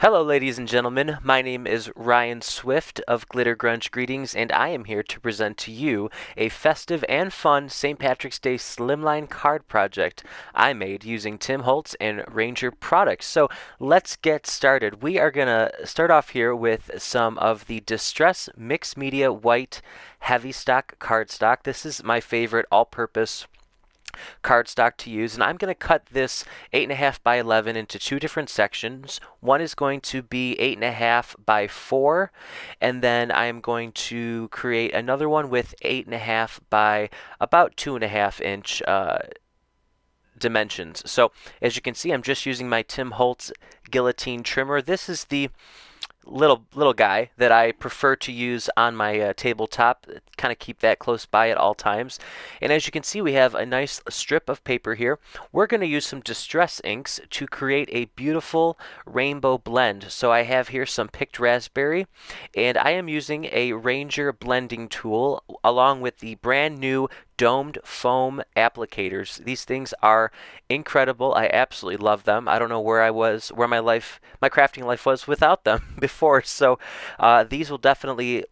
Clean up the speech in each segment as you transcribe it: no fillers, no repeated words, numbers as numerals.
Hello, ladies and gentlemen. My name is Ryan Swift of Glitter Grunge Greetings, and I am here to present to you a festive and fun St. Patrick's Day slimline card project I made using Tim Holtz and Ranger products. So let's get started. We are going to start off here with some of the Distress Mixed Media White Heavy Stock cardstock. This is my favorite all-purpose cardstock to use, and I'm going to cut this 8.5 by 11 into two different sections. One is going to be 8.5 by 4, and then I'm going to create another one with 8.5 by about 2.5 inch dimensions. So as you can see, I'm just using my Tim Holtz guillotine trimmer. This is the little guy that I prefer to use on my tabletop, kind of keep that close by at all times. And as you can see, we have a nice strip of paper here. We're going to use some distress inks to create a beautiful rainbow blend. So I have here some picked raspberry, and I am using a Ranger blending tool along with the brand new domed foam applicators. These things are incredible. I absolutely love them. I don't know where my crafting life was without them before. So these will definitely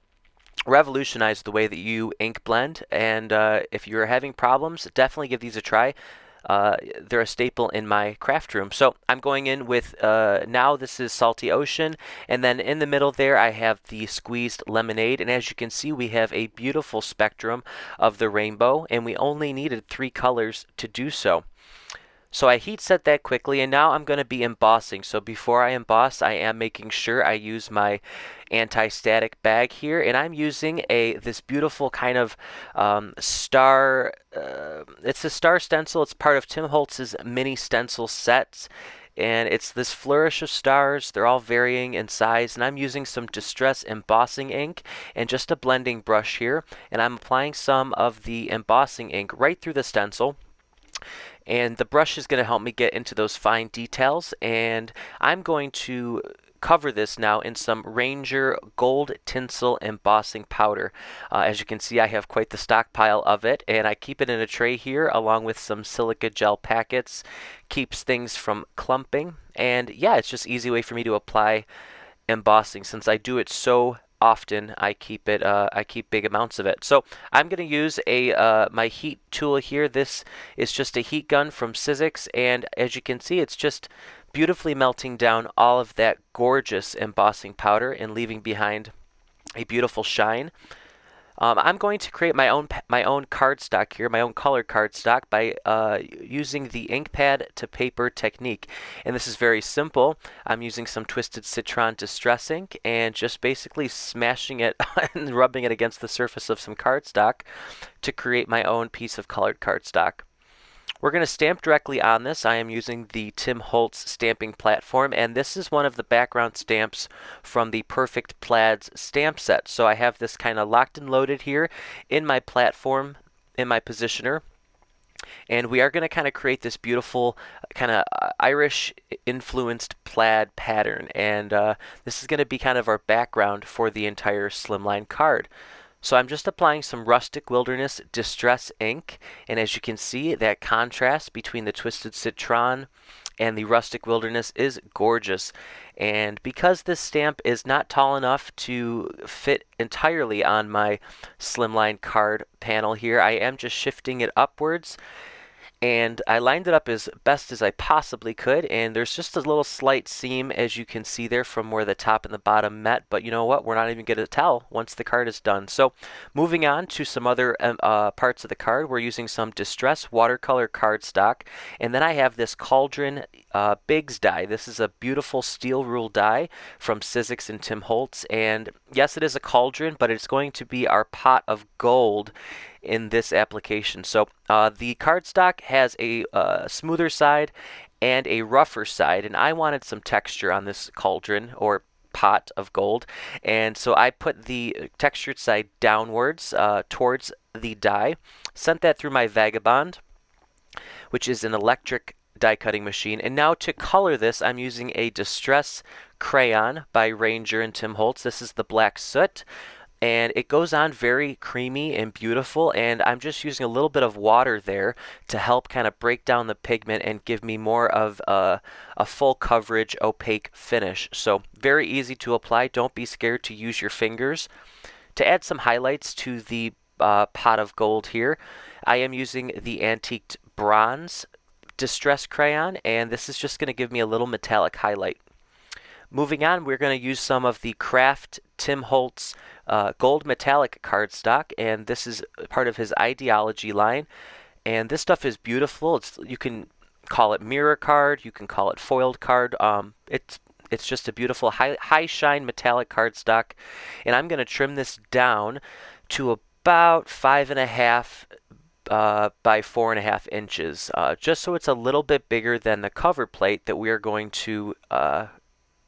revolutionize the way that you ink blend. And if you're having problems, definitely give these a try. They're a staple in my craft room. So I'm going in with, now this is Salty Ocean, and then in the middle there I have the Squeezed Lemonade, and as you can see we have a beautiful spectrum of the rainbow, and we only needed 3 colors to do so. So I heat set that quickly, and now I'm going to be embossing. So before I emboss, I am making sure I use my anti-static bag here, and I'm using this beautiful kind of star. It's a star stencil. It's part of Tim Holtz's mini stencil sets, and it's this flourish of stars. They're all varying in size, and I'm using some Distress embossing ink and just a blending brush here, and I'm applying some of the embossing ink right through the stencil. And the brush is going to help me get into those fine details, and I'm going to cover this now in some Ranger gold tinsel embossing powder. As you can see, I have quite the stockpile of it, and I keep it in a tray here along with some silica gel packets. Keeps things from clumping, and yeah, it's just an easy way for me to apply embossing. Since I do it so often, I keep big amounts of it. So I'm going to use my heat tool here. This is just a heat gun from sizzix, and as you can see, it's just beautifully melting down all of that gorgeous embossing powder and leaving behind a beautiful shine. I'm going to create my own cardstock here, my own colored cardstock, by using the ink pad to paper technique. And this is very simple. I'm using some Twisted Citron Distress ink and just basically smashing it and rubbing it against the surface of some cardstock to create my own piece of colored cardstock. We're going to stamp directly on this. I am using the Tim Holtz stamping platform, and this is one of the background stamps from the Perfect Plaids stamp set. So I have this kind of locked and loaded here in my platform, in my positioner. And we are going to kind of create this beautiful kind of Irish influenced plaid pattern. And this is going to be kind of our background for the entire slimline card. So I'm just applying some Rustic Wilderness Distress ink, and as you can see, that contrast between the Twisted Citron and the Rustic Wilderness is gorgeous. And because this stamp is not tall enough to fit entirely on my slimline card panel here, I am just shifting it upwards. And I lined it up as best as I possibly could, and there's just a little slight seam, as you can see there, from where the top and the bottom met, but you know what, we're not even going to tell once the card is done. So moving on to some other parts of the card, we're using some Distress watercolor cardstock, and then I have this Cauldron Bigs die. This is a beautiful steel rule die from sizzix and Tim Holtz, and yes, it is a cauldron, but it's going to be our pot of gold in this application. So the cardstock has a smoother side and a rougher side, and I wanted some texture on this cauldron or pot of gold, and so I put the textured side downwards towards the die, sent that through my Vagabond, which is an electric die cutting machine, and now to color this I'm using a Distress crayon by Ranger and Tim Holtz. This is the Black Soot. and it goes on very creamy and beautiful, and I'm just using a little bit of water there to help kind of break down the pigment and give me more of a full coverage opaque finish. So very easy to apply. Don't be scared to use your fingers. To add some highlights to the pot of gold here, I am using the antiqued bronze distress crayon, and this is just going to give me a little metallic highlight. Moving on, we're going to use some of the Craft Tim Holtz gold metallic cardstock, and this is part of his ideology line. And this stuff is beautiful. You can call it mirror card, you can call it foiled card. It's just a beautiful high shine metallic cardstock, and I'm going to trim this down to about 5.5 by 4.5 inches, just so it's a little bit bigger than the cover plate that we are going to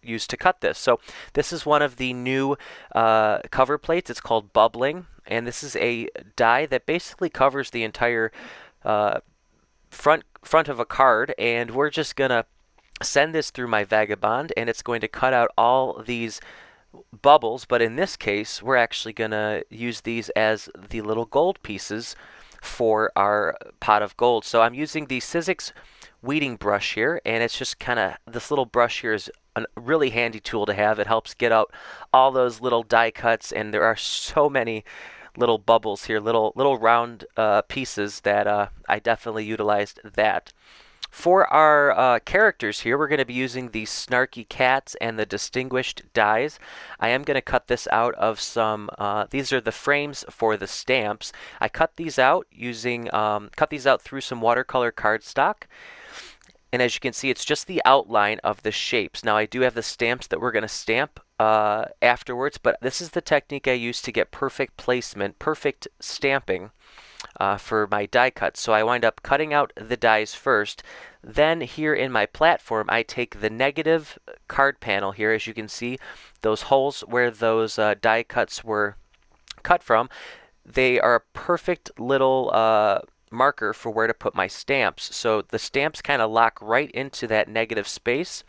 use to cut this. So this is one of the new cover plates. It's called Bubbling, and this is a die that basically covers the entire front of a card, and we're just gonna send this through my Vagabond, and it's going to cut out all these bubbles, but in this case we're actually gonna use these as the little gold pieces for our pot of gold. So I'm using the sizzix weeding brush here, and it's just kind of, this little brush here is a really handy tool to have. It helps get out all those little die cuts, and there are so many little bubbles here, little round pieces that I definitely utilized that. For our characters here, we're going to be using the Snarky Cats and the Distinguished dies. I am going to cut this out of some, these are the frames for the stamps. I cut these out using, through some watercolor cardstock. And as you can see, it's just the outline of the shapes. Now I do have the stamps that we're going to stamp afterwards, but this is the technique I use to get perfect placement, perfect stamping for my die cuts. So I wind up cutting out the dies first. Then here in my platform, I take the negative card panel here. As you can see, those holes where those die cuts were cut from, they are a perfect little marker for where to put my stamps. So the stamps kind of lock right into that negative space.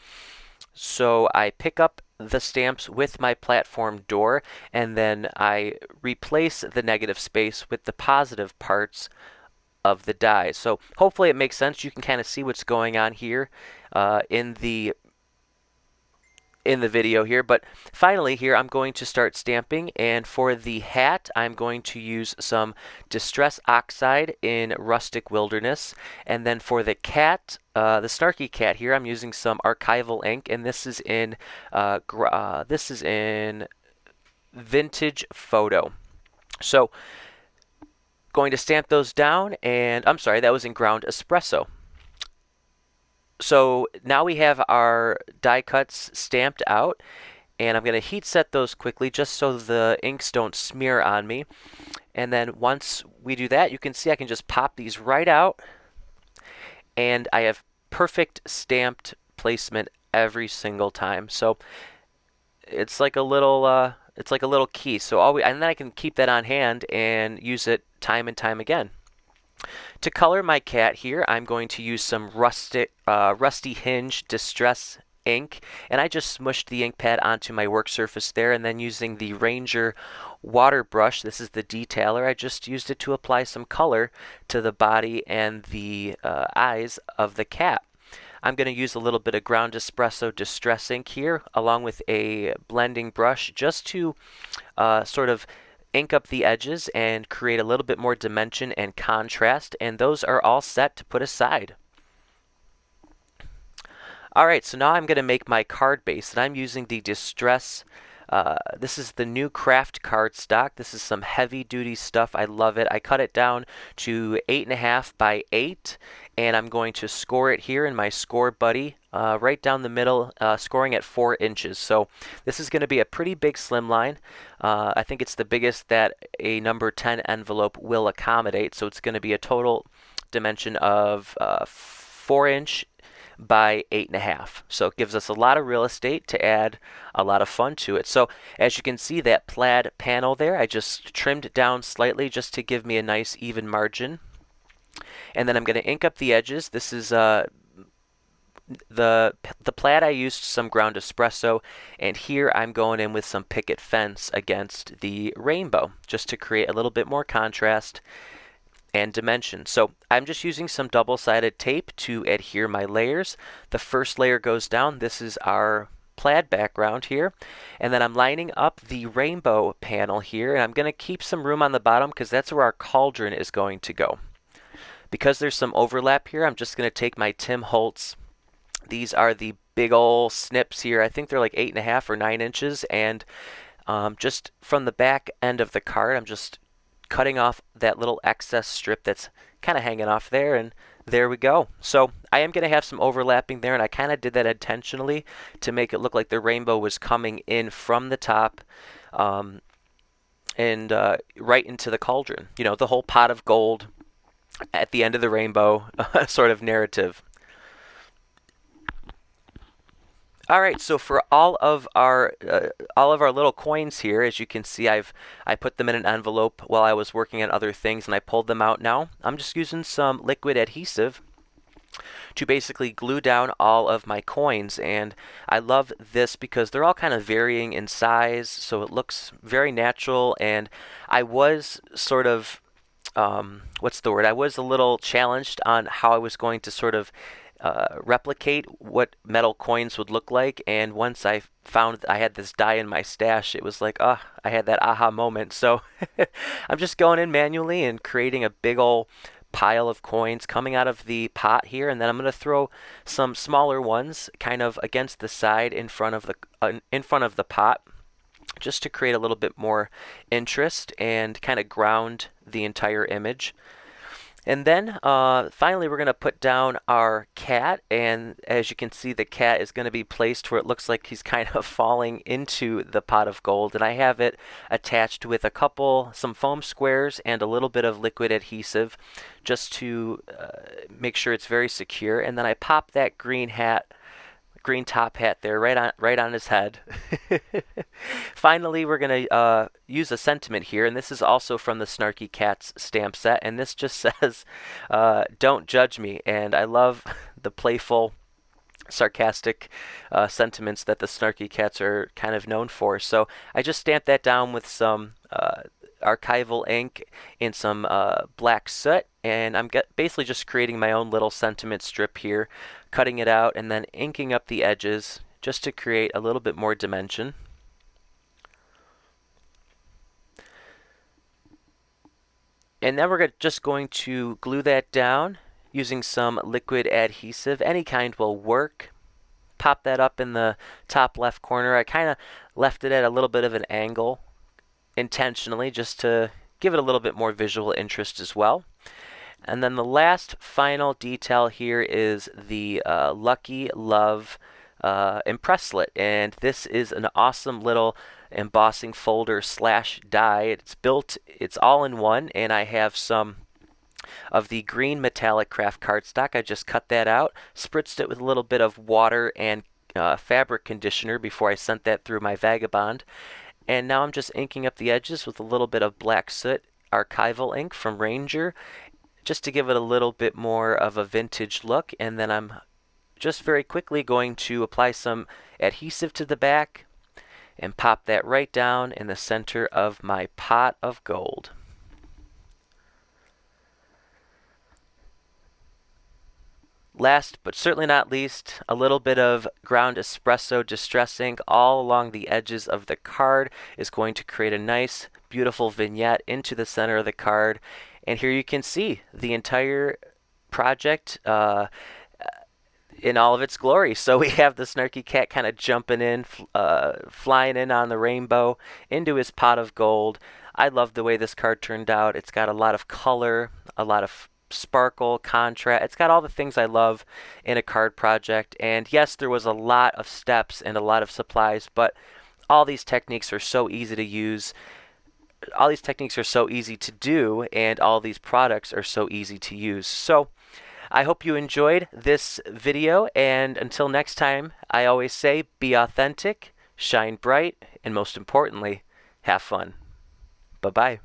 So I pick up the stamps with my platform door, and then I replace the negative space with the positive parts of the die. So hopefully it makes sense. You can kind of see what's going on here in the video here. But finally here, I'm going to start stamping, and for the hat I'm going to use some Distress Oxide in Rustic Wilderness, and then for the cat, the Snarky Cat here, I'm using some archival ink, and this is in Vintage Photo. So going to stamp those down, and I'm sorry, that was in Ground Espresso. So now we have our die cuts stamped out, and I'm going to heat set those quickly just so the inks don't smear on me. And then once we do that, you can see I can just pop these right out, and I have perfect stamped placement every single time. So it's like a little key. So and then I can keep that on hand and use it time and time again. To color my cat here, I'm going to use some Rusty Hinge Distress ink, and I just smushed the ink pad onto my work surface there, and then using the Ranger water brush, this is the detailer, I just used it to apply some color to the body and the eyes of the cat. I'm going to use a little bit of Ground Espresso Distress ink here, along with a blending brush, just to sort of ink up the edges and create a little bit more dimension and contrast, and those are all set to put aside. Alright, so now I'm going to make my card base, and I'm using the Distress, this is the new Craft cardstock. This is some heavy duty stuff. I love it. I cut it down to 8.5 by 8, and I'm going to score it here in my Score Buddy, right down the middle, scoring at 4 inches. So this is going to be a pretty big slimline. I think it's the biggest that a number 10 envelope will accommodate. So it's going to be a total dimension of 4-inch by 8.5. So it gives us a lot of real estate to add a lot of fun to it. So as you can see, that plaid panel there, I just trimmed down slightly just to give me a nice even margin. And then I'm going to ink up the edges. This is the plaid I used some ground espresso, and here I'm going in with some picket fence against the rainbow just to create a little bit more contrast and dimension. So I'm just using some double-sided tape to adhere my layers. The first layer goes down. This is our plaid background here, and then I'm lining up the rainbow panel here, and I'm going to keep some room on the bottom because that's where our cauldron is going to go. Because there's some overlap here, I'm just going to take my Tim Holtz. These are the big ol' snips here. I think they're like 8.5 or 9 inches, and just from the back end of the card, I'm just cutting off that little excess strip that's kind of hanging off there, and there we go. So I am going to have some overlapping there, and I kind of did that intentionally to make it look like the rainbow was coming in from the top and right into the cauldron. You know, the whole pot of gold at the end of the rainbow sort of narrative. All right, so for all of our little coins here, as you can see, I put them in an envelope while I was working on other things, and I pulled them out now. I'm just using some liquid adhesive to basically glue down all of my coins, and I love this because they're all kind of varying in size, so it looks very natural. And I was sort of what's the word? I was a little challenged on how I was going to sort of replicate what metal coins would look like, and once I found I had this die in my stash, it was like, I had that aha moment. So I'm just going in manually and creating a big old pile of coins coming out of the pot here, and then I'm going to throw some smaller ones kind of against the side in front of the pot, just to create a little bit more interest and kind of ground the entire image. And then finally we're going to put down our cat, and as you can see, the cat is going to be placed where it looks like he's kind of falling into the pot of gold, and I have it attached with some foam squares and a little bit of liquid adhesive just to make sure it's very secure. And then I pop that green top hat there right on his head. Finally, we're going to use a sentiment here, and this is also from the Snarky Cats stamp set, and this just says, "Don't judge me." And I love the playful, sarcastic sentiments that the Snarky Cats are kind of known for. So I just stamped that down with some archival ink and some black soot, and I'm basically just creating my own little sentiment strip here, cutting it out and then inking up the edges just to create a little bit more dimension. And then we're just going to glue that down using some liquid adhesive. Any kind will work. Pop that up in the top left corner. I kind of left it at a little bit of an angle intentionally just to give it a little bit more visual interest as well. And then the last final detail here is the Lucky Love impresslet, and this is an awesome little embossing folder / die. It's all in one, and I have some of the green metallic craft cardstock. I just cut that out, spritzed it with a little bit of water and fabric conditioner before I sent that through my Vagabond. And now I'm just inking up the edges with a little bit of black soot archival ink from Ranger, just to give it a little bit more of a vintage look. And then I'm just very quickly going to apply some adhesive to the back and pop that right down in the center of my pot of gold. Last but certainly not least, a little bit of ground espresso distress ink all along the edges of the card is going to create a nice, beautiful vignette into the center of the card. And here you can see the entire project in all of its glory. So we have the Snarky Cat kind of jumping in, flying in on the rainbow into his pot of gold. I love the way this card turned out. It's got a lot of color, a lot of sparkle, contrast. It's got all the things I love in a card project. And yes, there was a lot of steps and a lot of supplies, but all these techniques are so easy to use. All these techniques are so easy to do, and all these products are so easy to use. So I hope you enjoyed this video, and until next time, I always say be authentic, shine bright, and most importantly, have fun. Bye-bye.